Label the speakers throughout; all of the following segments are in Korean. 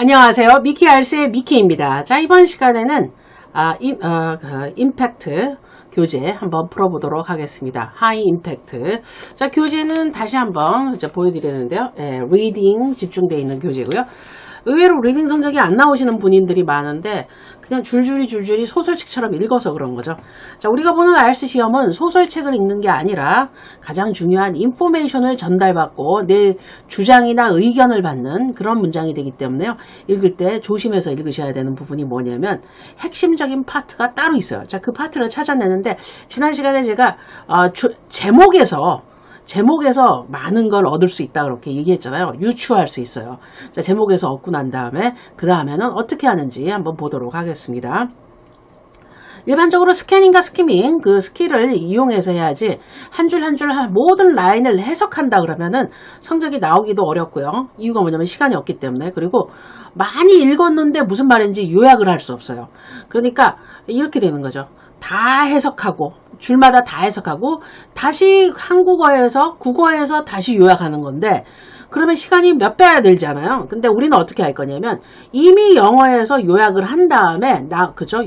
Speaker 1: 안녕하세요. 미키알스의 미키입니다. 자, 이번 시간에는 임팩트 교재 한번 풀어보도록 하겠습니다. 하이 임팩트. 자, 교재는 다시 한번 보여드리는데요. 리딩 집중되어 있는 교재고요. 의외로 리딩 성적이 안 나오시는 분들이 많은데 그냥 줄줄이 소설책처럼 읽어서 그런 거죠. 자, 우리가 보는 IELTS 시험은 소설책을 읽는 게 아니라 가장 중요한 인포메이션을 전달받고 내 주장이나 의견을 받는 그런 문장이 되기 때문에요. 읽을 때 조심해서 읽으셔야 되는 부분이 뭐냐면 핵심적인 파트가 따로 있어요. 자, 그 파트를 찾아내는데 지난 시간에 제가 제목에서 많은 걸 얻을 수 있다 그렇게 얘기했잖아요. 유추할 수 있어요. 자, 제목에서 얻고 난 다음에 그 다음에는 어떻게 하는지 한번 보도록 하겠습니다. 일반적으로 스캐닝과 스키밍 그 스킬을 이용해서 해야지 한 줄 한 줄 모든 라인을 해석한다 그러면은 성적이 나오기도 어렵고요. 이유가 뭐냐면 시간이 없기 때문에. 그리고 많이 읽었는데 무슨 말인지 요약을 할 수 없어요. 그러니까 이렇게 되는 거죠. 다 해석하고 줄마다 다 해석하고 다시 한국어에서 국어에서 다시 요약하는 건데 그러면 시간이 몇 배나 들잖아요. 근데 우리는 어떻게 할 거냐면 이미 영어에서 요약을 한 다음에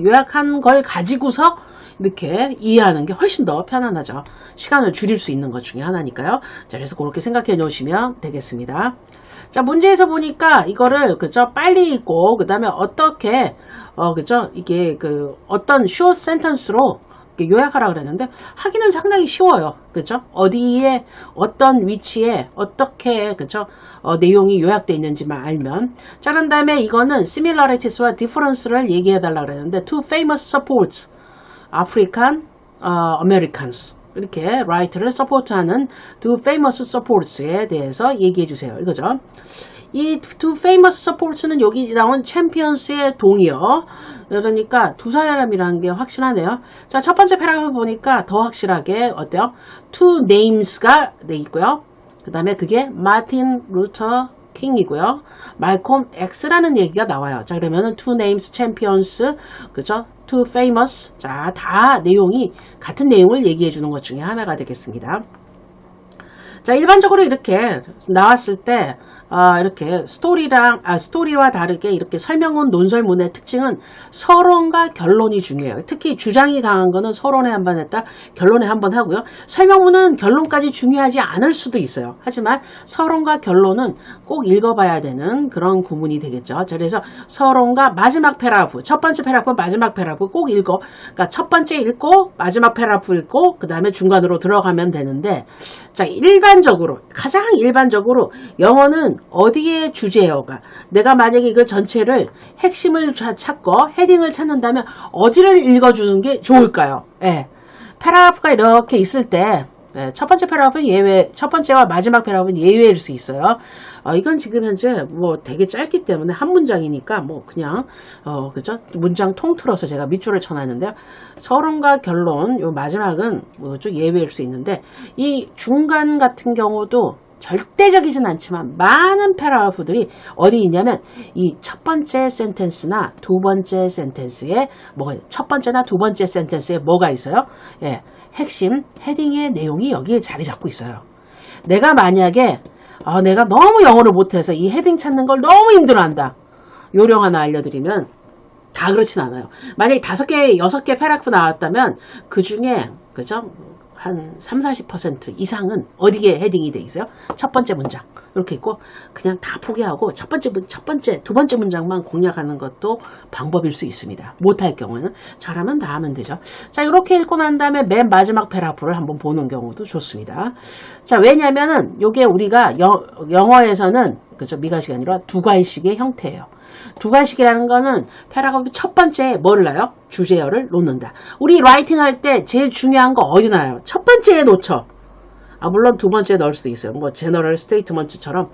Speaker 1: 요약한 걸 가지고서 이렇게 이해하는 게 훨씬 더 편안하죠. 시간을 줄일 수 있는 것 중에 하나니까요. 자, 그래서 그렇게 생각해 놓으시면 되겠습니다. 자, 문제에서 보니까 이거를 빨리 읽고 그다음에 어떻게 이게 어떤 short sentence로 요약하라 그랬는데 하기는 상당히 쉬워요. 어디에 어떤 위치에 어떻게 내용이 요약되어 있는지만 알면. 자, 그런 다음에 이거는 similarities와 difference를 얘기해 달라 그랬는데 two famous supports African Americans 이렇게 right를 서포트하는 two famous supports에 대해서 얘기해 주세요. 이거죠. 이 two famous supports는 여기 나온 champions의 동의어. 그러니까 두 사람이라는 게 확실하네요. 자, 첫 번째 패러그래프 보니까 더 확실하게 어때요? two names가 돼 있고요. 그 다음에 그게 마틴 루터 킹이고요. 말콤 X라는 얘기가 나와요. 자, 그러면은 two names champions, two famous. 자, 다 내용이 같은 내용을 얘기해 주는 것 중에 하나가 되겠습니다. 자, 일반적으로 이렇게 나왔을 때 이렇게 스토리와 다르게 이렇게 설명문, 논설문의 특징은 서론과 결론이 중요해요. 특히 주장이 강한 거는 서론에 한번 했다, 결론에 한번 하고요. 설명문은 결론까지 중요하지 않을 수도 있어요. 하지만 서론과 결론은 꼭 읽어봐야 되는 그런 구문이 되겠죠. 자, 그래서 서론과 마지막 패러그래프, 첫 번째 패러그래프, 마지막 패러그래프 꼭 읽어. 그러니까 첫 번째 읽고 마지막 패러그래프 읽고 그 다음에 중간으로 들어가면 되는데, 자, 가장 일반적으로 영어는 어디에 주제어가 내가 만약에 이거 전체를 핵심을 찾고 헤딩을 찾는다면 어디를 읽어주는 게 좋을까요? 패러그래프가 이렇게 있을 때 첫 번째 패러그래프는 예외, 첫 번째와 마지막 패러그래프는 예외일 수 있어요. 이건 지금 현재 되게 짧기 때문에 한 문장이니까 그냥 문장 통틀어서 제가 밑줄을 쳐놨는데요. 서론과 결론, 요 마지막은 좀 예외일 수 있는데 이 중간 같은 경우도 절대적이진 않지만 많은 패러그래프들이 어디 있냐면 이 첫 번째 센텐스나 두 번째 센텐스에 첫 번째나 두 번째 센텐스에 뭐가 있어요? 핵심 헤딩의 내용이 여기에 자리 잡고 있어요. 내가 만약에 내가 너무 영어를 못해서 이 헤딩 찾는 걸 너무 힘들어한다. 요령 하나 알려드리면 다 그렇진 않아요. 만약에 5개, 6개 패러그래프 나왔다면 그 중에 한 30-40% 이상은 어디에 헤딩이 돼 있어요? 첫 번째 문장 이렇게 있고 그냥 다 포기하고 두 번째 문장만 공략하는 것도 방법일 수 있습니다. 못할 경우는 잘하면 다 하면 되죠. 자, 이렇게 읽고 난 다음에 맨 마지막 패러그래프를 한번 보는 경우도 좋습니다. 자, 왜냐면은 요게 우리가 영어에서는 미가식이 아니라 두괄식의 형태예요. 두괄식이라는 거는 패러그래프 첫 번째에 뭐를 놔요? 주제어를 놓는다. 우리 라이팅 할 때 제일 중요한 거 어디 놔요? 첫 번째에 놓죠. 물론 두 번째에 넣을 수도 있어요. 제너럴 스테이트먼트처럼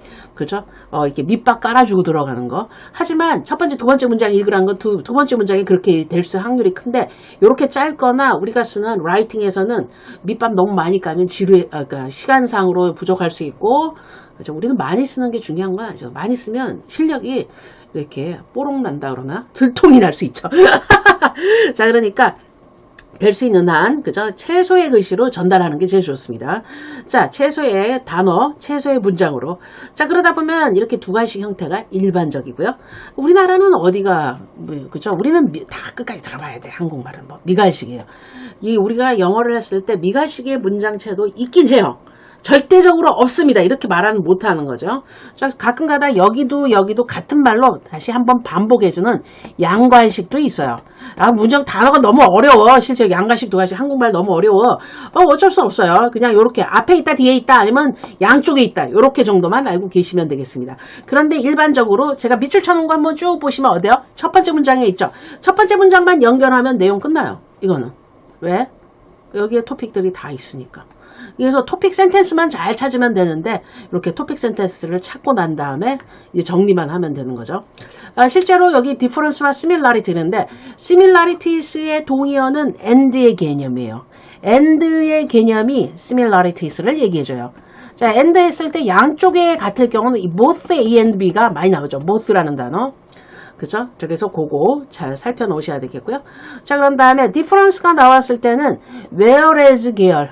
Speaker 1: 이렇게 밑밥 깔아주고 들어가는 거. 하지만 첫 번째, 두 번째 문장 읽으라는 건 두 번째 문장이 그렇게 될 수 확률이 큰데 이렇게 짧거나 우리가 쓰는 라이팅에서는 밑밥 너무 많이 까면 그러니까 시간상으로 부족할 수 있고 우리는 많이 쓰는 게 중요한 건 아니죠. 많이 쓰면 실력이 이렇게 뽀록 난다 그러나 들통이 날 수 있죠. 자, 그러니까 될 수 있는 한, 그죠? 최소의 글씨로 전달하는 게 제일 좋습니다. 자, 최소의 단어, 최소의 문장으로. 자, 그러다 보면 이렇게 두 가지 형태가 일반적이고요. 우리나라는 어디가, 그죠? 우리는 다 끝까지 들어봐야 돼. 한국말은 뭐, 미갈식이에요. 우리가 영어를 했을 때 미갈식의 문장체도 있긴 해요. 절대적으로 없습니다. 이렇게 말하는 못하는 거죠. 가끔가다 여기도 같은 말로 다시 한번 반복해주는 양관식도 있어요. 문장 단어가 너무 어려워. 실제 양관식, 두관식, 한국말 너무 어려워. 어쩔 수 없어요. 그냥 요렇게 앞에 있다, 뒤에 있다, 아니면 양쪽에 있다. 요렇게 정도만 알고 계시면 되겠습니다. 그런데 일반적으로 제가 밑줄 쳐놓은 거 한번 쭉 보시면 어때요? 첫 번째 문장에 있죠. 첫 번째 문장만 연결하면 내용 끝나요. 이거는. 왜? 여기에 토픽들이 다 있으니까. 그래서 토픽 센텐스만 잘 찾으면 되는데 이렇게 토픽 센텐스를 찾고 난 다음에 이제 정리만 하면 되는 거죠. 실제로 여기 difference와 similarity인데 similarities의 동의어는 and의 개념이에요. and의 개념이 similarieties를 얘기해줘요. 자, and 했을 때 양쪽에 같을 경우는 이 both A and B가 많이 나오죠. both라는 단어. 그죠? 그래서 그거 잘 살펴놓으셔야 되겠고요. 자, 그런 다음에 difference가 나왔을 때는 whereas 계열,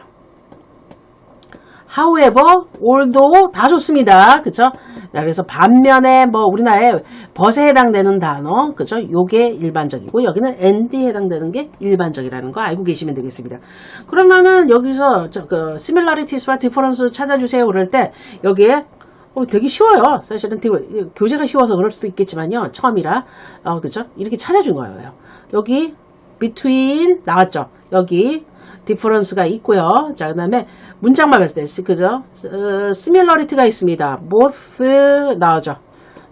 Speaker 1: however, although 다 좋습니다. 그쵸? 그래서 반면에 뭐 우리나라에 but에 해당되는 단어, 그죠? 요게 일반적이고 여기는 and에 해당되는 게 일반적이라는 거 알고 계시면 되겠습니다. 그러면은 여기서 similarities와 difference를 찾아주세요. 그럴 때 여기에 되게 쉬워요. 사실은 교재가 쉬워서 그럴 수도 있겠지만요. 처음이라 그죠? 이렇게 찾아준 거예요. 여기 between 나왔죠. 여기 difference가 있고요. 자, 그 다음에 문장만 봤을 때, 그죠? similarity가 있습니다. both 나오죠.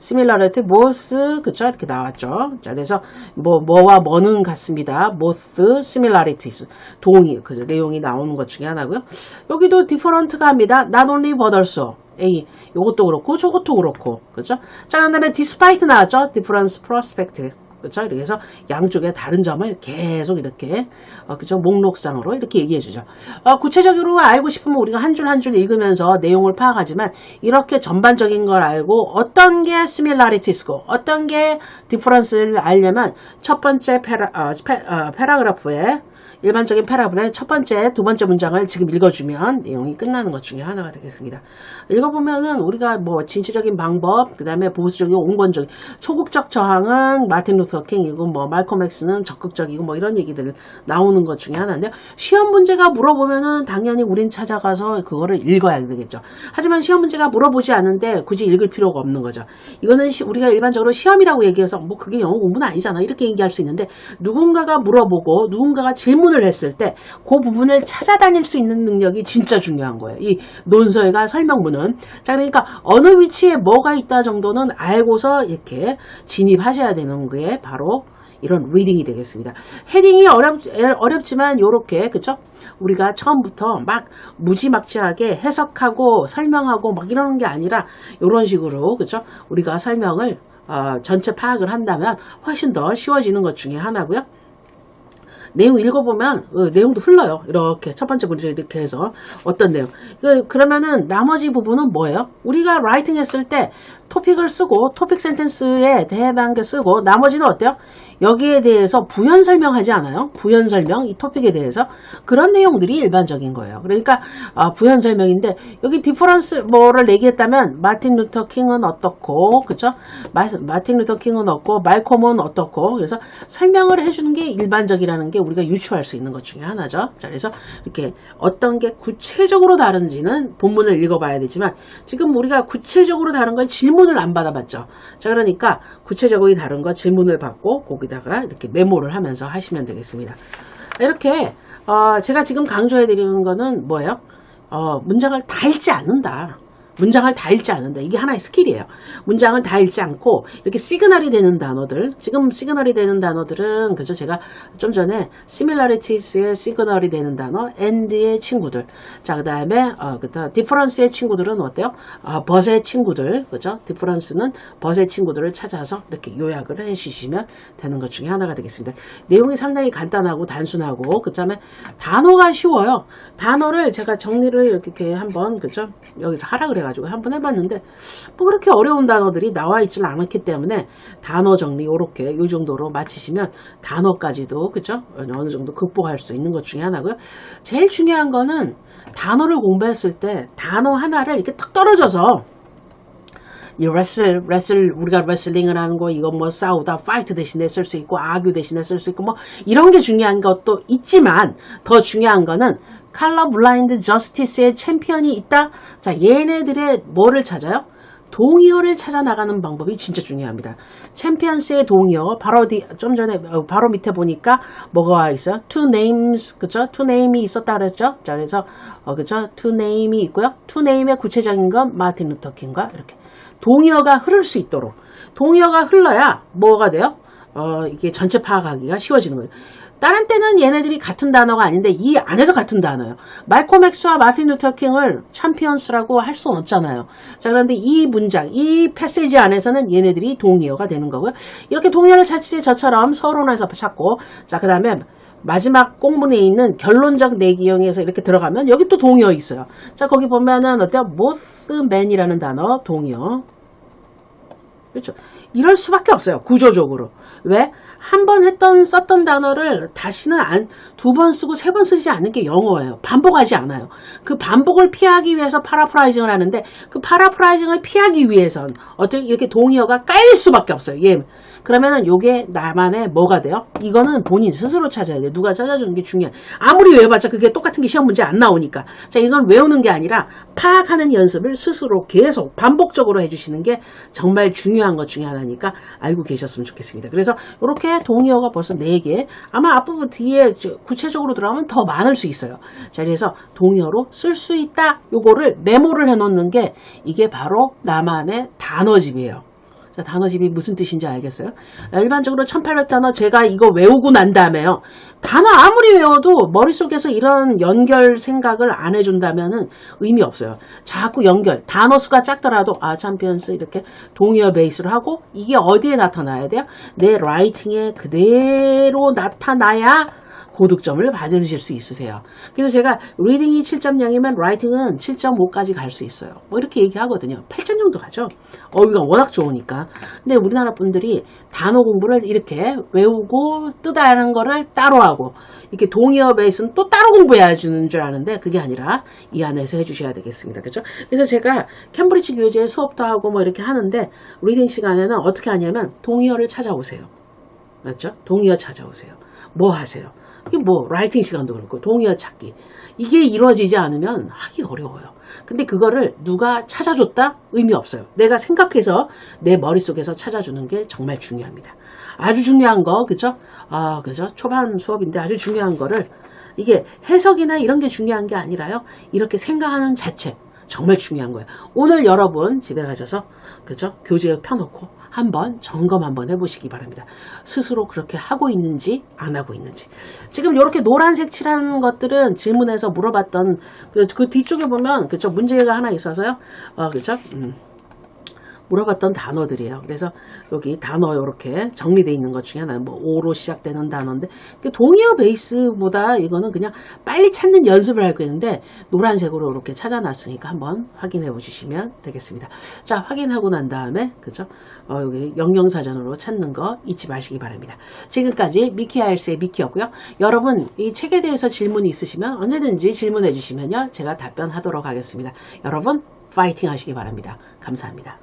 Speaker 1: similarity, both, 그쵸? 이렇게 나왔죠. 자, 그래서 뭐와 뭐는 같습니다. both similarities. 동의, 그죠? 내용이 나오는 것 중에 하나고요. 여기도 different가 합니다. not only but also. A, 요것도 그렇고, 저것도 그렇고, 그죠? 자, 그 다음에 despite 나왔죠? difference prospect. 그렇죠? 이렇게 해서 양쪽에 다른 점을 계속 이렇게 그죠? 목록상으로 이렇게 얘기해 주죠. 구체적으로 알고 싶으면 우리가 한 줄 한 줄 읽으면서 내용을 파악하지만 이렇게 전반적인 걸 알고 어떤 게 similarieties고 어떤 게 difference를 알려면 첫 번째 패러그래프에 일반적인 패러그래프의 첫 번째, 두 번째 문장을 지금 읽어주면 내용이 끝나는 것 중에 하나가 되겠습니다. 읽어보면은 우리가 뭐 진취적인 방법, 그 다음에 보수적이고 온건적인 소극적 저항은 마틴 루터 킹이고 뭐 말콤 엑스는 적극적이고 뭐 이런 얘기들 나오는 것 중에 하나인데요. 시험 문제가 물어보면은 당연히 우린 찾아가서 그거를 읽어야 되겠죠. 하지만 시험 문제가 물어보지 않는데 굳이 읽을 필요가 없는 거죠. 이거는 우리가 일반적으로 시험이라고 얘기해서 뭐 그게 영어 공부는 아니잖아 이렇게 얘기할 수 있는데 누군가가 물어보고 누군가가 질문을 했을 때 그 부분을 찾아다닐 수 있는 능력이 진짜 중요한 거예요. 이 논설과 설명문은. 자, 그러니까 어느 위치에 뭐가 있다 정도는 알고서 이렇게 진입하셔야 되는 게 바로 이런 리딩이 되겠습니다. 헤딩이 어렵지만 요렇게 그쵸? 우리가 처음부터 막 무지막지하게 해석하고 설명하고 막 이러는 게 아니라 요런 식으로 그쵸? 우리가 설명을 전체 파악을 한다면 훨씬 더 쉬워지는 것 중에 하나고요. 내용 읽어보면 내용도 흘러요. 이렇게 첫 번째 문제 이렇게 해서 어떤 내용. 그러면은 나머지 부분은 뭐예요? 우리가 라이팅 했을 때 토픽을 쓰고 토픽 센텐스에 해당한 게 쓰고 나머지는 어때요? 여기에 대해서 부연 설명하지 않아요? 부연 설명, 이 토픽에 대해서 그런 내용들이 일반적인 거예요. 그러니까 부연 설명인데 여기 디퍼런스 뭐를 얘기했다면 마틴 루터 킹은 어떻고, 그쵸? 마틴 루터 킹은 어떻고, 말콤은 어떻고, 그래서 설명을 해주는 게 일반적이라는 게 우리가 유추할 수 있는 것 중에 하나죠. 자, 그래서 이렇게 어떤 게 구체적으로 다른지는 본문을 읽어봐야 되지만 지금 우리가 구체적으로 다른 건 질문을 안 받아봤죠. 자, 그러니까 구체적으로 다른 거 질문을 받고 거기다가 이렇게 메모를 하면서 하시면 되겠습니다. 이렇게 제가 지금 강조해 드리는 거는 뭐예요? 문장을 다 읽지 않는다. 문장을 다 읽지 않는다. 이게 하나의 스킬이에요. 문장을 다 읽지 않고 이렇게 시그널이 되는 단어들, 지금 시그널이 되는 단어들은 그죠? 제가 좀 전에 similarieties의 시그널이 되는 단어, and의 친구들, 자, 그다음에 difference의 친구들은 어때요? but의 친구들, 그죠? difference는 but의 친구들을 찾아서 이렇게 요약을 해주시면 되는 것 중에 하나가 되겠습니다. 내용이 상당히 간단하고 단순하고 그다음에 단어가 쉬워요. 단어를 제가 정리를 이렇게 한번 그죠? 여기서 하라 그래요. 해가지고 한번 해봤는데 뭐 그렇게 어려운 단어들이 나와 있질 않았기 때문에 단어 정리 요렇게 요 정도로 마치시면 단어까지도 그죠? 어느 정도 극복할 수 있는 것 중에 하나고요. 제일 중요한 거는 단어를 공부했을 때 단어 하나를 이렇게 딱 떨어져서 이 레슬 우리가 레슬링을 하는 거 이거 뭐 싸우다 파이트 대신에 쓸 수 있고 아규 대신에 쓸 수 있고 뭐 이런 게 중요한 것도 있지만 더 중요한 거는 컬러 블라인드 저스티스의 챔피언이 있다. 자, 얘네들의 뭐를 찾아요? 동의어를 찾아 나가는 방법이 진짜 중요합니다. 챔피언스의 동의어 바로 좀 전에 바로 밑에 보니까 뭐가 있어요? two names 그죠? two name이 있었다 그랬죠? 자, 그래서 그죠? two name이 있고요. two name의 구체적인 건 마틴 루터 킹과 이렇게 동의어가 흐를 수 있도록 동의어가 흘러야 뭐가 돼요? 이게 전체 파악하기가 쉬워지는 거예요. 다른 때는 얘네들이 같은 단어가 아닌데 이 안에서 같은 단어예요. 말콤 X와 마틴 루터 킹을 챔피언스라고 할 수는 없잖아요. 자, 그런데 이 문장, 이 패시지 안에서는 얘네들이 동의어가 되는 거고요. 이렇게 동의어를 찾지 저처럼 서론에서 찾고 자, 그 다음에 마지막 공문에 있는 결론적 내기형에서 이렇게 들어가면 여기 또 동의어 있어요. 자, 거기 보면은 어때요? both men이라는 단어 동의어. 그렇죠. 이럴 수밖에 없어요. 구조적으로. 왜? 한 번 썼던 단어를 다시는 두 번 쓰고 세 번 쓰지 않는 게 영어예요. 반복하지 않아요. 그 반복을 피하기 위해서 파라프라이징을 하는데 그 파라프라이징을 피하기 위해선 어떻게 이렇게 동의어가 깔릴 수밖에 없어요. 예. 그러면은 요게 나만의 뭐가 돼요? 이거는 본인 스스로 찾아야 돼. 누가 찾아주는 게 중요해. 아무리 외워봤자 그게 똑같은 게 시험 문제 안 나오니까. 자, 이건 외우는 게 아니라 파악하는 연습을 스스로 계속 반복적으로 해주시는 게 정말 중요한 것 중에 하나니까 알고 계셨으면 좋겠습니다. 그래서 이렇게 동의어가 벌써 4개. 아마 앞부분 뒤에 구체적으로 들어가면 더 많을 수 있어요. 자, 그래서 동의어로 쓸 수 있다. 요거를 메모를 해놓는 게 이게 바로 나만의 단어집이에요. 자, 단어집이 무슨 뜻인지 알겠어요? 일반적으로 1800단어 제가 이거 외우고 난 다음에요. 단어 아무리 외워도 머릿속에서 이런 연결 생각을 안 해준다면은 의미 없어요. 자꾸 연결, 단어 수가 작더라도 챔피언스 이렇게 동의어 베이스로 하고 이게 어디에 나타나야 돼요? 내 라이팅에 그대로 나타나야 고득점을 받으실 수 있으세요. 그래서 제가 리딩이 7.0이면 라이팅은 7.5까지 갈 수 있어요. 뭐 이렇게 얘기하거든요. 8점 정도 가죠. 어휘가 워낙 좋으니까. 근데 우리나라 분들이 단어 공부를 이렇게 외우고 뜨다는 거를 따로 하고 이렇게 동의어 베이스는 또 따로 공부해야 주는 줄 아는데 그게 아니라 이 안에서 해주셔야 되겠습니다. 그렇죠? 그래서 제가 캠브리지 교재 수업도 하고 뭐 이렇게 하는데 리딩 시간에는 어떻게 하냐면 동의어를 찾아오세요. 맞죠? 동의어 찾아오세요. 뭐 하세요? 이게 뭐 라이팅 시간도 그렇고 동의어 찾기 이게 이루어지지 않으면 하기 어려워요. 근데 그거를 누가 찾아줬다? 의미 없어요. 내가 생각해서 내 머릿속에서 찾아주는 게 정말 중요합니다. 아주 중요한 거 그죠? 그죠? 초반 수업인데 아주 중요한 거를 이게 해석이나 이런 게 중요한 게 아니라요. 이렇게 생각하는 자체 정말 중요한 거예요. 오늘 여러분 집에 가셔서 그죠? 교재에 펴놓고 한번 점검 한번 해보시기 바랍니다. 스스로 그렇게 하고 있는지 안 하고 있는지. 지금 이렇게 노란색 칠한 것들은 질문에서 물어봤던 그 뒤쪽에 보면 그쵸 문제가 하나 있어서요. 그쵸? 물어봤던 단어들이에요. 그래서 여기 단어 이렇게 정리되어 있는 것 중에 하나 뭐 O로 시작되는 단어인데 동의어 베이스보다 이거는 그냥 빨리 찾는 연습을 할 거였는데 노란색으로 이렇게 찾아놨으니까 한번 확인해 보시면 되겠습니다. 자, 확인하고 난 다음에 그죠? 여기 영영사전으로 찾는 거 잊지 마시기 바랍니다. 지금까지 미키아일스의 미키였고요. 여러분 이 책에 대해서 질문이 있으시면 언제든지 질문해 주시면요. 제가 답변하도록 하겠습니다. 여러분 파이팅 하시기 바랍니다. 감사합니다.